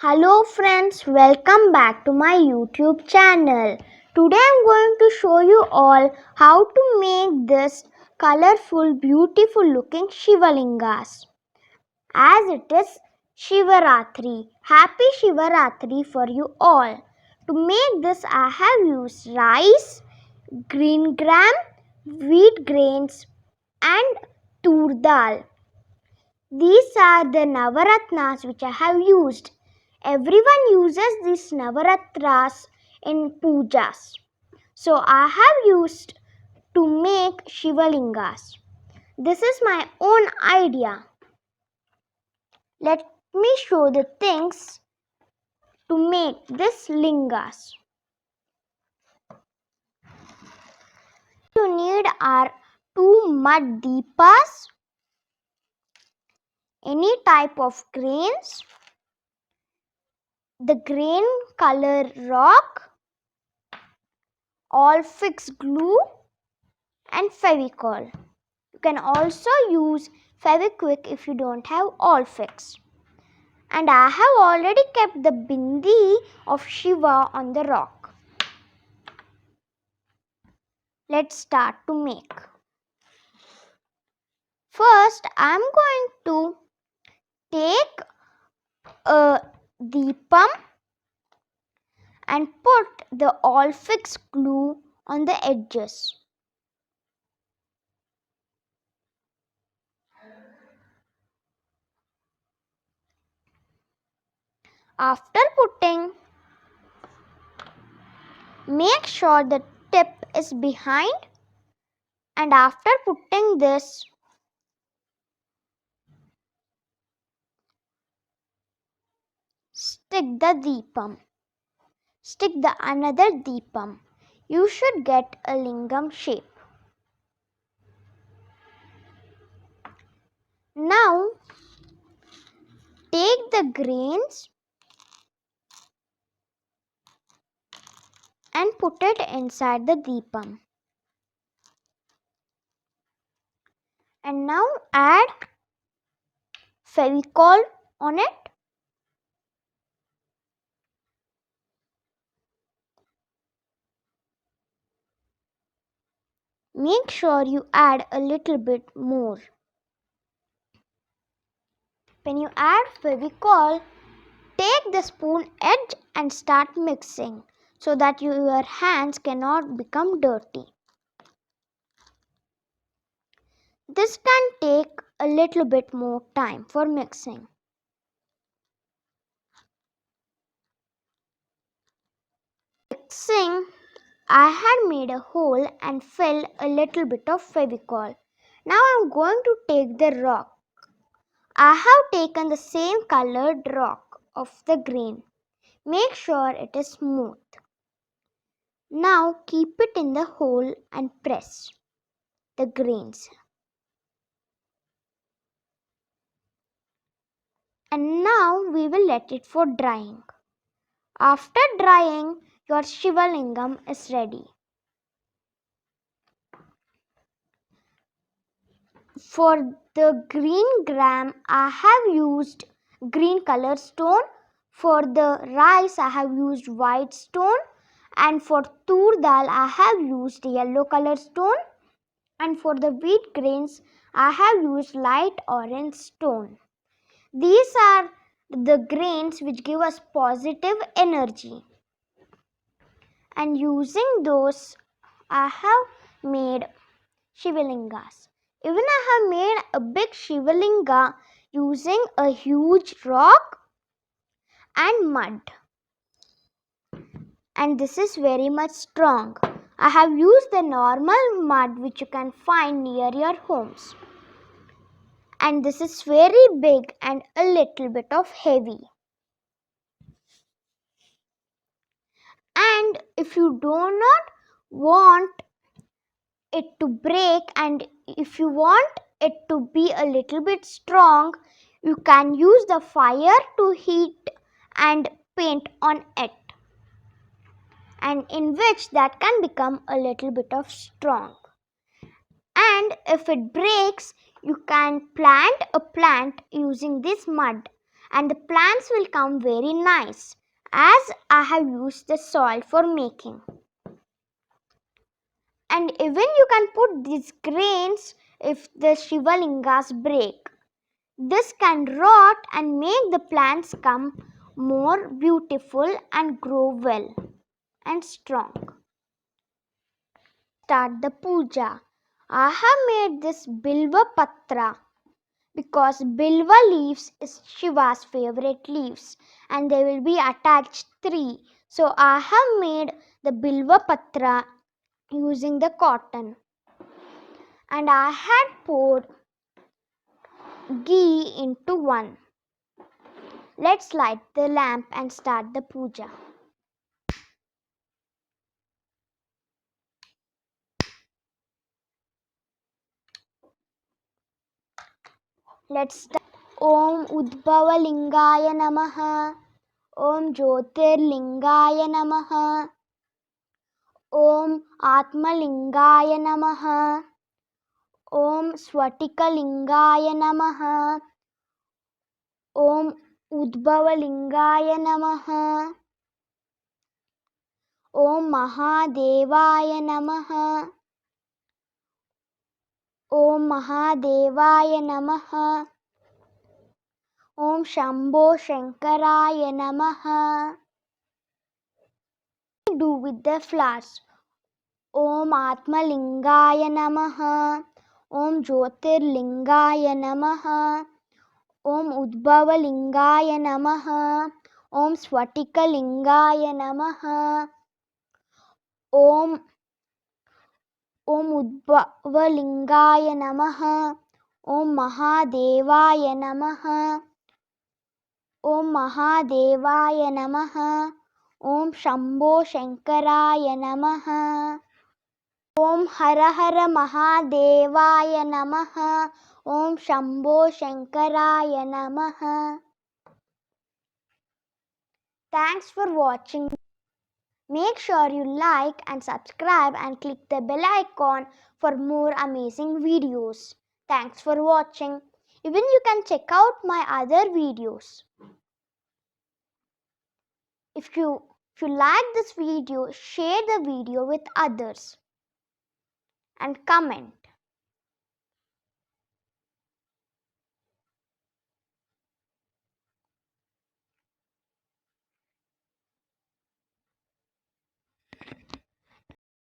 Hello friends, welcome back to my YouTube channel. Today I'm going to show you all how to make this colorful, beautiful looking Shivalingas. As it is Shivaratri. Happy Shivaratri for you all. To make this I have used rice, green gram, wheat grains and tur dal. These are the Navaratnas which I have used. Everyone uses these Navaratras in pujas. So I have used to make Shivalingas. This is my own idea. Let me show the things to make this lingas. You need are 2 mud deepas, any type of grains, the grain color rock, all fix glue and Fevicol. You can also use Fevikwik if you don't have all fix. And I have already kept the bindi of Shiva on the rock. Let's start to make. First I am going to take a deepam and put the all fix glue on the edges. After putting, make sure the tip is behind, and after putting this, stick the deepam. Stick the another deepam. You should get a lingam shape. Now take the grains and put it inside the deepam. And now add Fevicol on it. Make sure you add a little bit more. When you add Fevicol, take the spoon edge and start mixing so that your hands cannot become dirty. This can take a little bit more time for mixing. Mixing, I had made a hole and fill a little bit of Fevicol. Now I am going to take the rock. I have taken the same colored rock of the grain. Make sure it is smooth. Now keep it in the hole and press the grains. And now we will let it for drying. After drying, your Shivalingam is ready. For the green gram, I have used green color stone. For the rice, I have used white stone. And for tur dal, I have used yellow color stone. And for the wheat grains, I have used light orange stone. These are the grains which give us positive energy. And using those, I have made Shivalingas. Even I have made a big Shivalinga using a huge rock and mud. And this is very much strong. I have used the normal mud which you can find near your homes. And this is very big and a little bit of heavy. And if you do not want it to break and if you want it to be a little bit strong, you can use the fire to heat and paint on it, and in which that can become a little bit of strong. And if it breaks, you can plant a plant using this mud, and the plants will come very nice as I have used the soil for making. And even you can put these grains if the Shivalingas break. This can rot and make the plants come more beautiful and grow well and strong. Start the puja. I have made this Bilva Patra because Bilva leaves is Shiva's favorite leaves and they will be attached 3. So I have made the Bilva Patra using the cotton. And I had poured ghee into one. Let's light the lamp and start the puja. Let's start. Om Udbhavalingaya Namaha. Om Jyotirlingaya Namaha. Om Atmalingaya Namaha. Om Swatikalingaya Namaha. Om Udbhavalingaya Namaha. Om Mahadevaya Namaha. Om Mahadevaya Namaha. Om Shambho Shankaraya Namaha. Do with the flowers. Om Atmalingaya Namaha. Om Jyotirlingaya Namaha. Om Udbhavalingaya Namaha. Om Swatikalingaya Namaha. Om Udbhavalingaya Namaha. Om Mahadevaya Namaha. Om Mahadevaya Namaha. Om Shambho Shankaraya Namaha. Om Hara Hara Mahadevaya Namaha. Om Shambho Shankaraya Namaha. Thanks for watching. Make sure you like and subscribe and click the bell icon for more amazing videos. Thanks for watching. Even you can check out my other videos. If you like this video, share the video with others and comment.